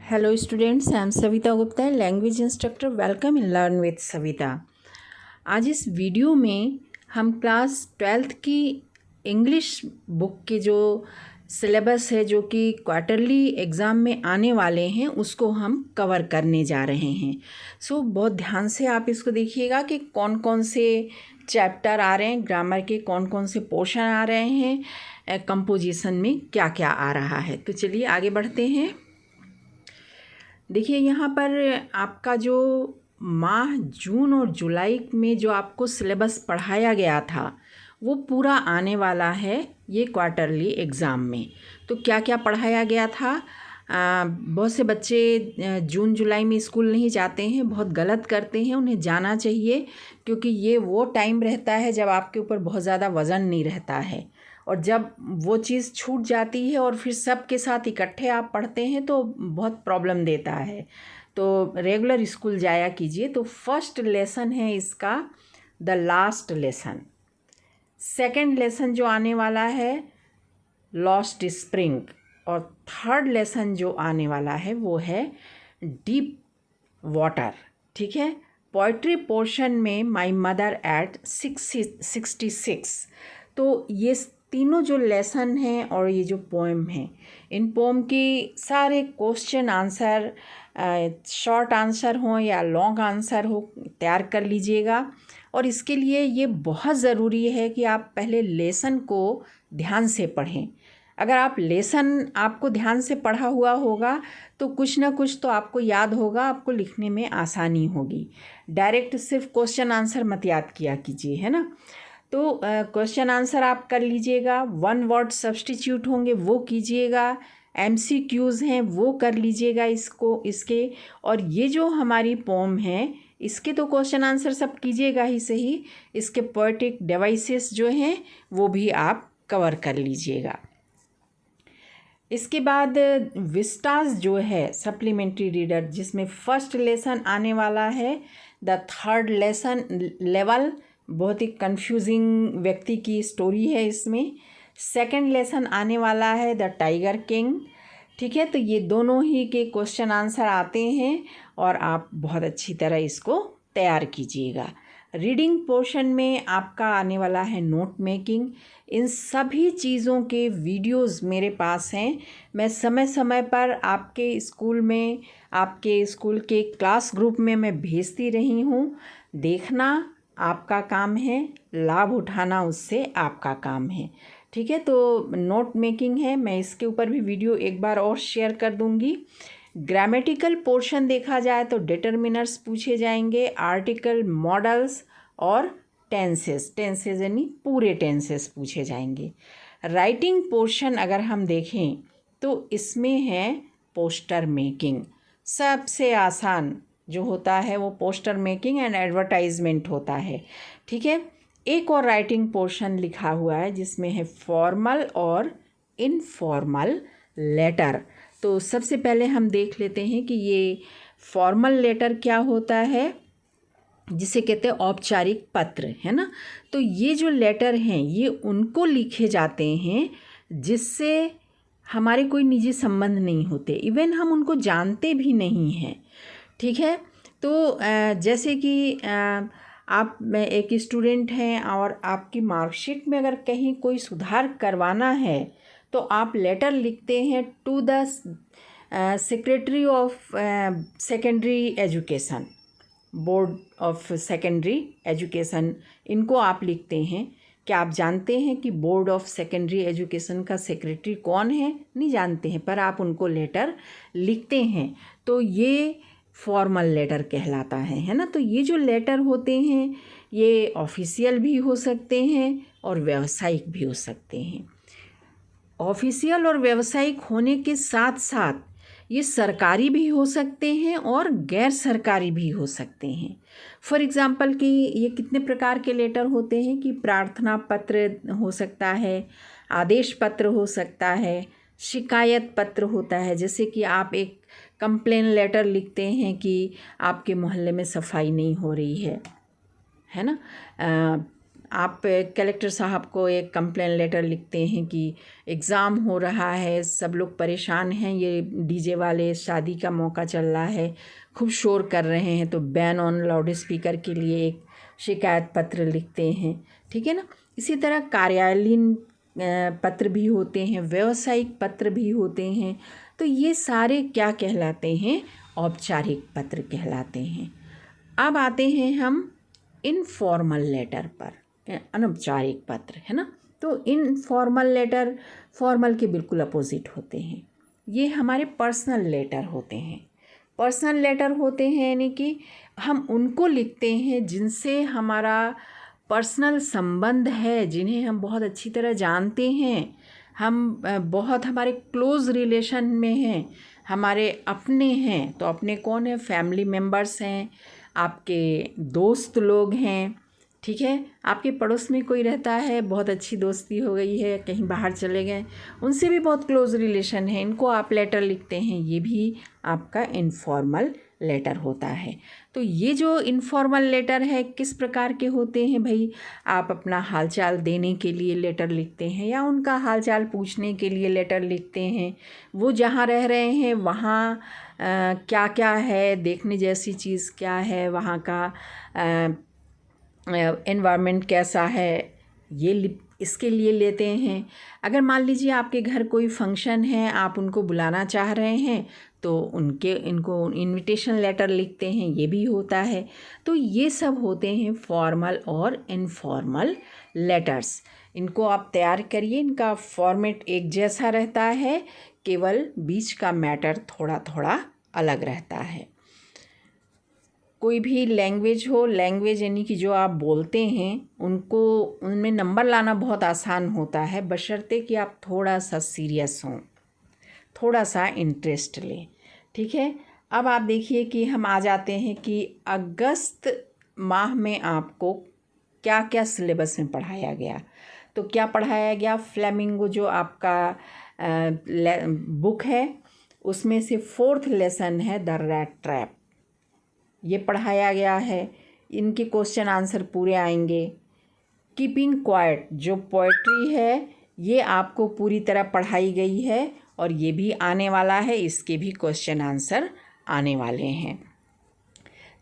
Hello students, I am Savita Gupta, language instructor. Welcome in learn with Savita. आज इस video में हम क्लास 12th की इंग्लिश बुक के जो सिलेबस है, जो कि क्वार्टरली एग्ज़ाम में आने वाले हैं, उसको हम कवर करने जा रहे हैं। सो बहुत ध्यान से आप इसको देखिएगा कि कौन कौन से चैप्टर आ रहे हैं, ग्रामर के कौन कौन से पोर्शन आ रहे हैं, कंपोजिशन में क्या क्या आ रहा है। तो चलिए आगे बढ़ते हैं। देखिए यहाँ पर आपका जो माह जून और जुलाई में जो आपको सिलेबस पढ़ाया गया था वो पूरा आने वाला है ये क्वार्टरली एग्ज़ाम में। तो क्या क्या पढ़ाया गया था? बहुत से बच्चे जून जुलाई में स्कूल नहीं जाते हैं, बहुत गलत करते हैं। उन्हें जाना चाहिए, क्योंकि ये वो टाइम रहता है जब आपके ऊपर बहुत ज़्यादा वज़न नहीं रहता है, और जब वो चीज़ छूट जाती है और फिर सब के साथ इकट्ठे आप पढ़ते हैं तो बहुत प्रॉब्लम देता है। तो रेगुलर स्कूल जाया कीजिए। तो फर्स्ट लेसन है इसका the last lesson. Second lesson जो आने वाला है लॉस्ट स्प्रिंग, और थर्ड लेसन जो आने वाला है वो है डीप वाटर। ठीक है। पोइट्री पोर्शन में माई मदर एट 66। तो ये तीनों जो लेसन हैं और ये जो पोएम है, इन पोएम की सारे क्वेश्चन आंसर, शॉर्ट आंसर हो या लॉन्ग आंसर हो, तैयार कर लीजिएगा। और इसके लिए ये बहुत ज़रूरी है कि आप पहले लेसन को ध्यान से पढ़ें। अगर आप लेसन आपको ध्यान से पढ़ा हुआ होगा तो कुछ ना कुछ तो आपको याद होगा, आपको लिखने में आसानी होगी। डायरेक्ट सिर्फ क्वेश्चन आंसर मत याद किया कीजिए, है ना। तो क्वेश्चन आंसर आप कर लीजिएगा, वन वर्ड सब्स्टिट्यूट होंगे वो कीजिएगा, MCQs हैं वो कर लीजिएगा इसके। और ये जो हमारी पोम है इसके तो क्वेश्चन आंसर सब कीजिएगा ही सही, इसके पोएटिक डिवाइसेस जो हैं वो भी आप कवर कर लीजिएगा। इसके बाद विस्टास जो है सप्लीमेंट्री रीडर, जिसमें फर्स्ट लेसन आने वाला है द थर्ड लेसन लेवल। बहुत ही कंफ्यूजिंग व्यक्ति की स्टोरी है इसमें। सेकंड लेसन आने वाला है द टाइगर किंग। ठीक है। तो ये दोनों ही के क्वेश्चन आंसर आते हैं और आप बहुत अच्छी तरह इसको तैयार कीजिएगा। रीडिंग पोर्शन में आपका आने वाला है नोट मेकिंग। इन सभी चीज़ों के वीडियोस मेरे पास हैं। मैं समय समय पर आपके स्कूल में, आपके स्कूल के क्लास ग्रुप में मैं भेजती रही हूँ। देखना आपका काम है, लाभ उठाना उससे आपका काम है। ठीक है। तो नोट मेकिंग है, मैं इसके ऊपर भी वीडियो एक बार और शेयर कर दूंगी। ग्रामेटिकल पोर्शन देखा जाए तो डिटर्मिनर्स पूछे जाएंगे, आर्टिकल, मॉडल्स और टेंसेस यानी पूरे टेंसेस पूछे जाएंगे। राइटिंग पोर्शन अगर हम देखें तो इसमें है पोस्टर मेकिंग। सबसे आसान जो होता है वो पोस्टर मेकिंग एंड एडवर्टाइजमेंट होता है। ठीक है। एक और राइटिंग पोर्शन लिखा हुआ है जिसमें है फॉर्मल और इनफॉर्मल लेटर। तो सबसे पहले हम देख लेते हैं कि ये फॉर्मल लेटर क्या होता है, जिसे कहते हैं औपचारिक पत्र, है ना। तो ये जो लेटर हैं ये उनको लिखे जाते हैं जिससे हमारे कोई निजी संबंध नहीं होते, इवन हम उनको जानते भी नहीं हैं। ठीक है। तो जैसे कि आप एक स्टूडेंट हैं और आपकी मार्कशीट में अगर कहीं कोई सुधार करवाना है तो आप लेटर लिखते हैं to the secretary of secondary education, board of secondary education, इनको आप लिखते हैं। क्या आप जानते हैं कि बोर्ड ऑफ सेकेंडरी एजुकेशन का सेक्रेटरी कौन है? नहीं जानते हैं, पर आप उनको लेटर लिखते हैं। तो ये फॉर्मल लेटर कहलाता है ना। तो ये जो लेटर होते हैं ये ऑफिशियल भी हो सकते हैं और व्यावसायिक भी हो सकते हैं। ऑफिशियल और व्यावसायिक होने के साथ साथ ये सरकारी भी हो सकते हैं और गैर सरकारी भी हो सकते हैं। फॉर एग्ज़ाम्पल कि ये कितने प्रकार के लेटर होते हैं कि प्रार्थना पत्र हो सकता है, आदेश पत्र हो सकता है, शिकायत पत्र होता है। जैसे कि आप एक कंप्लेन लेटर लिखते हैं कि आपके मोहल्ले में सफाई नहीं हो रही है ना। आप कलेक्टर साहब को एक कंप्लेन लेटर लिखते हैं कि एग्ज़ाम हो रहा है, सब लोग परेशान हैं, ये डीजे वाले शादी का मौका चल रहा है, खूब शोर कर रहे हैं, तो बैन ऑन लाउड स्पीकर के लिए एक शिकायत पत्र लिखते हैं, ठीक है ना। इसी तरह कार्यालयीन पत्र भी होते हैं, व्यावसायिक पत्र भी होते हैं। तो ये सारे क्या कहलाते हैं? औपचारिक पत्र कहलाते हैं। अब आते हैं हम इनफॉर्मल लेटर पर, अनौपचारिक पत्र, है ना। तो इनफॉर्मल लेटर फॉर्मल के बिल्कुल अपोजिट होते हैं। ये हमारे पर्सनल लेटर होते हैं। पर्सनल लेटर होते हैं यानी कि हम उनको लिखते हैं जिनसे हमारा पर्सनल संबंध है, जिन्हें हम बहुत अच्छी तरह जानते हैं, हम बहुत हमारे क्लोज़ रिलेशन में हैं, हमारे अपने हैं। तो अपने कौन है? फैमिली मेम्बर्स हैं, आपके दोस्त लोग हैं, ठीक है। आपके पड़ोस में कोई रहता है, बहुत अच्छी दोस्ती हो गई है, कहीं बाहर चले गए, उनसे भी बहुत क्लोज़ रिलेशन है, इनको आप लेटर लिखते हैं, ये भी आपका इनफॉर्मल लेटर होता है। तो ये जो इनफॉर्मल लेटर है किस प्रकार के होते हैं भाई? आप अपना हालचाल देने के लिए लेटर लिखते हैं या उनका हालचाल पूछने के लिए लेटर लिखते हैं। वो जहाँ रह रहे हैं वहाँ क्या क्या है, देखने जैसी चीज़ क्या है, वहाँ का एनवायरनमेंट कैसा है, ये इसके लिए लेते हैं। अगर मान लीजिए आपके घर कोई फंक्शन है, आप उनको बुलाना चाह रहे हैं, तो इनको इनविटेशन लेटर लिखते हैं, ये भी होता है। तो ये सब होते हैं फॉर्मल और इनफॉर्मल लेटर्स। इनको आप तैयार करिए, इनका फॉर्मेट एक जैसा रहता है, केवल बीच का मैटर थोड़ा थोड़ा अलग रहता है। कोई भी लैंग्वेज हो, लैंग्वेज यानी कि जो आप बोलते हैं उनको, उनमें नंबर लाना बहुत आसान होता है, बशर्ते कि आप थोड़ा सा सीरियस हों, थोड़ा सा इंटरेस्ट लें, ठीक है। अब आप देखिए कि हम आ जाते हैं कि अगस्त माह में आपको क्या क्या सिलेबस में पढ़ाया गया। तो क्या पढ़ाया गया? फ्लेमिंगो जो आपका बुक है उसमें से 4th लेसन है द रैट ट्रैप, ये पढ़ाया गया है। इनके क्वेश्चन आंसर पूरे आएंगे। कीपिंग क्वाइट जो पोएट्री है ये आपको पूरी तरह पढ़ाई गई है और ये भी आने वाला है, इसके भी क्वेश्चन आंसर आने वाले हैं।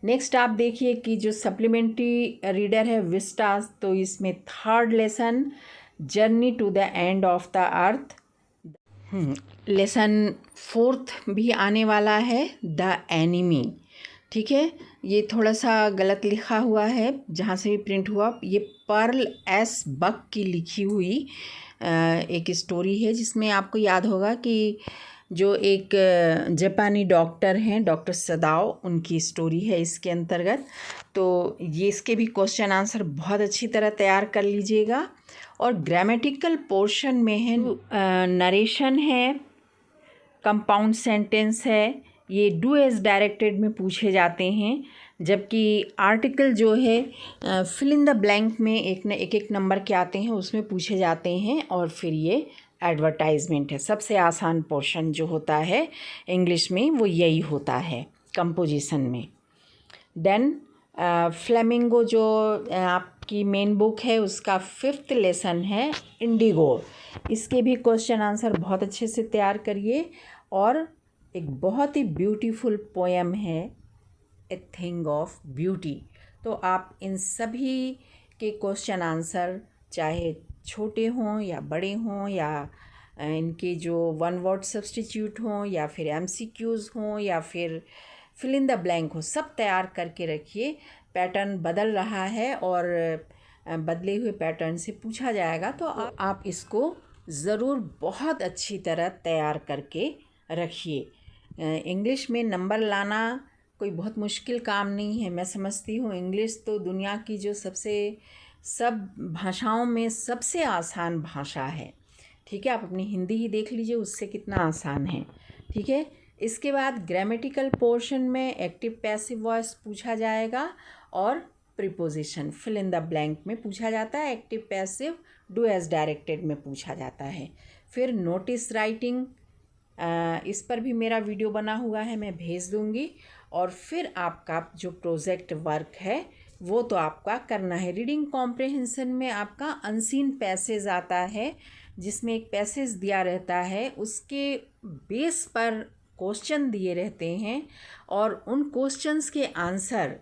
नेक्स्ट आप देखिए कि जो सप्लीमेंट्री रीडर है विस्टास, तो इसमें 3rd lesson journey to the end of the earth, lesson 4th भी आने वाला है द एनिमी, ठीक है। ये थोड़ा सा गलत लिखा हुआ है जहाँ से भी प्रिंट हुआ। ये पर्ल एस बक की लिखी हुई एक स्टोरी है, जिसमें आपको याद होगा कि जो एक जापानी डॉक्टर हैं, डॉक्टर सदाओ, उनकी स्टोरी है इसके अंतर्गत। तो ये इसके भी क्वेश्चन आंसर बहुत अच्छी तरह तैयार कर लीजिएगा। और ग्रामेटिकल पोर्शन में है नरेशन है, कंपाउंड सेंटेंस है, ये डू एज डायरेक्टेड में पूछे जाते हैं, जबकि आर्टिकल जो है फिल इन द ब्लैंक में एक नंबर के आते हैं, उसमें पूछे जाते हैं। और फिर ये एडवर्टाइजमेंट है। सबसे आसान पोर्शन जो होता है इंग्लिश में वो यही होता है कंपोजिशन में। देन फ्लेमिंगो जो आपकी मेन बुक है उसका 5th लेसन है इंडिगो, इसके भी क्वेश्चन आंसर बहुत अच्छे से तैयार करिए। और एक बहुत ही ब्यूटीफुल पोएम है ए थिंग ऑफ ब्यूटी। तो आप इन सभी के क्वेश्चन आंसर चाहे छोटे हों या बड़े हों, या इनके जो 1 वर्ड सब्स्टिट्यूट हों, या फिर MCQs हों, या फिर फिल इन द ब्लैंक हो, सब तैयार करके रखिए। पैटर्न बदल रहा है और बदले हुए पैटर्न से पूछा जाएगा, तो आप इसको ज़रूर बहुत अच्छी तरह तैयार करके रखिए। इंग्लिश में नंबर लाना कोई बहुत मुश्किल काम नहीं है। मैं समझती हूँ इंग्लिश तो दुनिया की जो सब भाषाओं में सबसे आसान भाषा है, ठीक है। आप अपनी हिंदी ही देख लीजिए, उससे कितना आसान है, ठीक है। इसके बाद ग्रामेटिकल पोर्शन में एक्टिव पैसिव वॉइस पूछा जाएगा और preposition fill in the blank में पूछा जाता है। Active passive do as directed में पूछा जाता है। फिर नोटिस राइटिंग, इस पर भी मेरा वीडियो बना हुआ है, मैं भेज दूंगी। और फिर आपका जो प्रोजेक्ट वर्क है वो तो आपका करना है। रीडिंग कॉम्प्रिहेंशन में आपका अनसीन पैसेज आता है, जिसमें एक पैसेज दिया रहता है, उसके बेस पर क्वेश्चन दिए रहते हैं और उन क्वेश्चंस के आंसर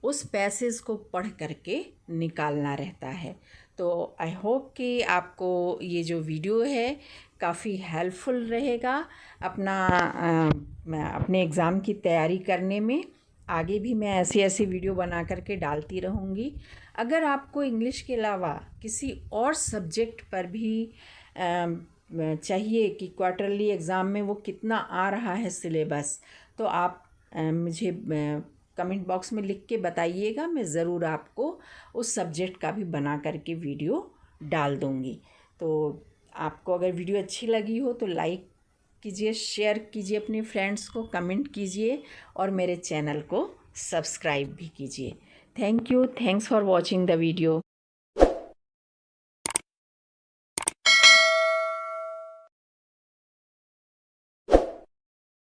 उस पैसेज को पढ़ करके निकालना रहता है। तो आई होप कि आपको ये जो वीडियो है काफ़ी हेल्पफुल रहेगा अपने एग्ज़ाम की तैयारी करने में। आगे भी मैं ऐसी ऐसी वीडियो बना करके डालती रहूँगी। अगर आपको इंग्लिश के अलावा किसी और सब्जेक्ट पर भी चाहिए कि क्वार्टरली एग्ज़ाम में वो कितना आ रहा है सिलेबस, तो आप मुझे कमेंट बॉक्स में लिख के बताइएगा। मैं ज़रूर आपको उस सब्जेक्ट का भी बना करके वीडियो डाल दूँगी। तो आपको अगर वीडियो अच्छी लगी हो तो लाइक कीजिए, शेयर कीजिए अपने फ्रेंड्स को, कमेंट कीजिए और मेरे चैनल को सब्सक्राइब भी कीजिए। Thank you, thanks for watching the video.